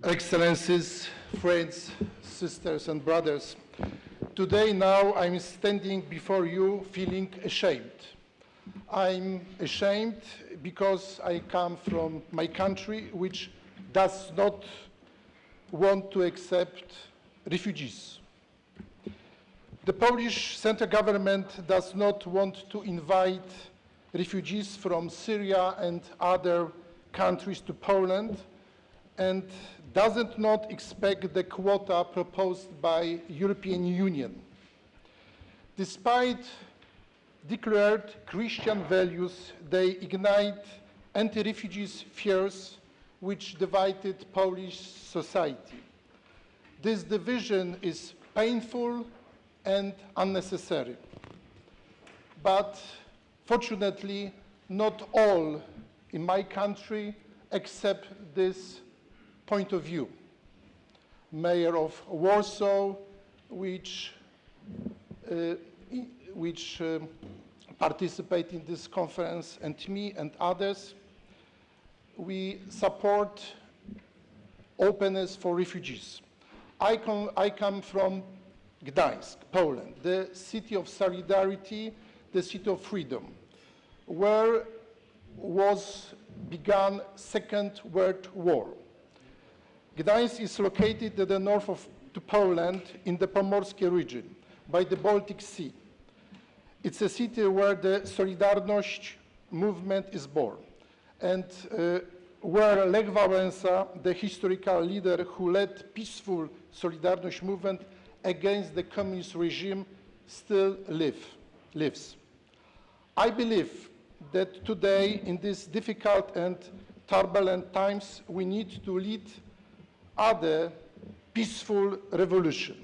Excellencies, friends, sisters and brothers, today now I'm standing before you feeling ashamed. I'm ashamed because I come from my country which does not want to accept refugees. The Polish central government does not want to invite refugees from Syria and other countries to Poland and doesn't not expect the quota proposed by European Union. Despite declared Christian values, they ignite anti-refugees fears which divided Polish society. This division is painful and unnecessary. But fortunately, not all in my country accept this point of view. Mayor of Warsaw, which participate in this conference, and me and others, we support openness for refugees. I come from Gdańsk, Poland, the city of solidarity, the city of freedom, where began Second World War. Gdańsk is located at the north of Poland in the Pomorskie region by the Baltic Sea. It's a city where the Solidarność movement is born and where Lech Wałęsa, the historical leader who led peaceful Solidarność movement against the communist regime, still lives. I believe that today, in these difficult and turbulent times, we need to lead other peaceful revolution,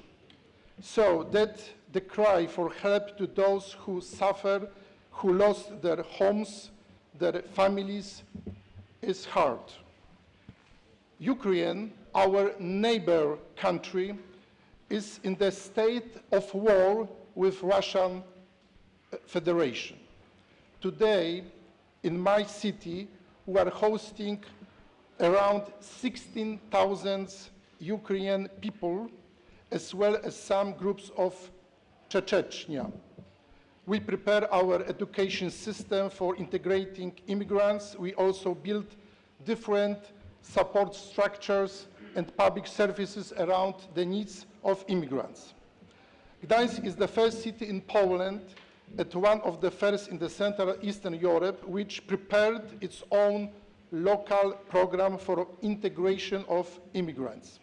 so that the cry for help to those who suffer, who lost their homes, their families, is heard. Ukraine, our neighbor country, is in the state of war with Russian Federation. Today, in my city, we are hosting around 16,000 Ukrainian people, as well as some groups of Chechnya. We prepare our education system for integrating immigrants. We also build different support structures and public services around the needs of immigrants. Gdańsk is the first city in Poland, and one of the first in the Central Eastern Europe, which prepared its own local program for integration of immigrants.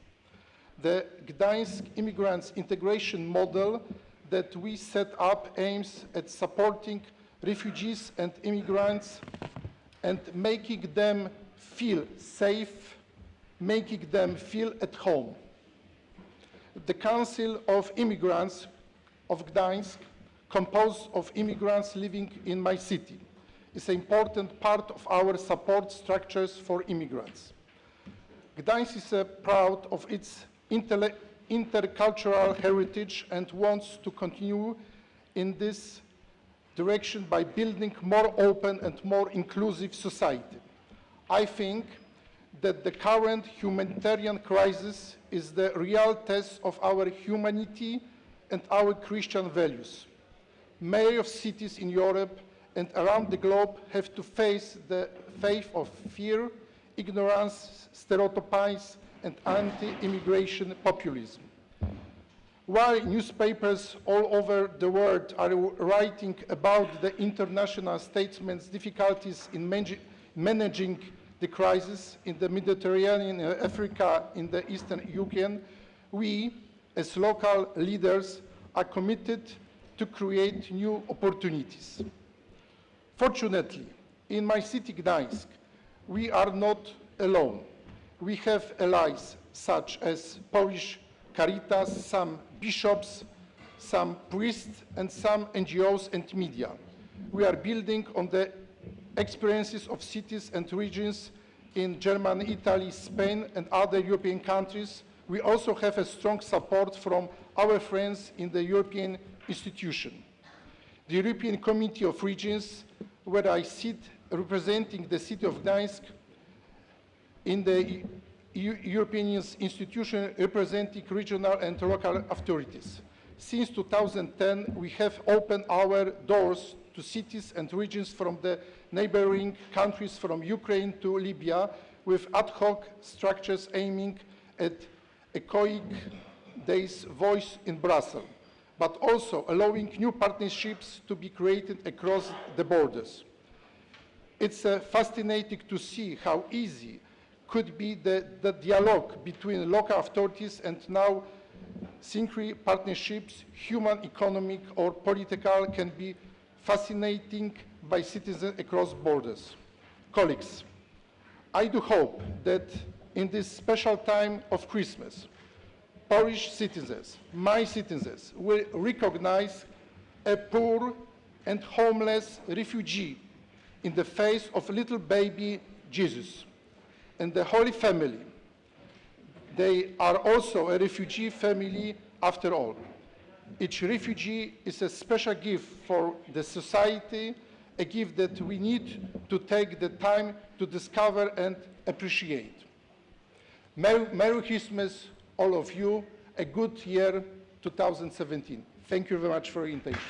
The Gdańsk Immigrants Integration Model that we set up aims at supporting refugees and immigrants and making them feel safe, making them feel at home. The Council of Immigrants of Gdańsk, composed of immigrants living in my city, is an important part of our support structures for immigrants. Gdańsk is proud of its intercultural heritage and wants to continue in this direction by building more open and more inclusive society. I think that the current humanitarian crisis is the real test of our humanity and our Christian values. Many of cities in Europe and around the globe have to face the fate of fear, ignorance, stereotypes, and anti-immigration populism. While newspapers all over the world are writing about the international statement's difficulties in managing the crisis in the Mediterranean, Africa, in the Eastern Ukraine, we, as local leaders, are committed to create new opportunities. Fortunately, in my city, Gdańsk, we are not alone. We have allies such as Polish Caritas, some bishops, some priests, and some NGOs and media. We are building on the experiences of cities and regions in Germany, Italy, Spain, and other European countries. We also have a strong support from our friends in the European institution. The European Committee of Regions, where I sit representing the city of Gdańsk, in the European institutions representing regional and local authorities. Since 2010, we have opened our doors to cities and regions from the neighboring countries from Ukraine to Libya with ad hoc structures aiming at echoing this voice in Brussels, but also allowing new partnerships to be created across the borders. It's fascinating to see how easy could be the dialogue between local authorities and now synchrony partnerships, human, economic, or political, can be fascinating by citizens across borders. Colleagues, I do hope that in this special time of Christmas, Polish citizens, my citizens, will recognize a poor and homeless refugee in the face of little baby Jesus and the Holy Family. They are also a refugee family after all. Each refugee is a special gift for the society, a gift that we need to take the time to discover and appreciate. Merry Christmas, all of you. A good year 2017. Thank you very much for your attention.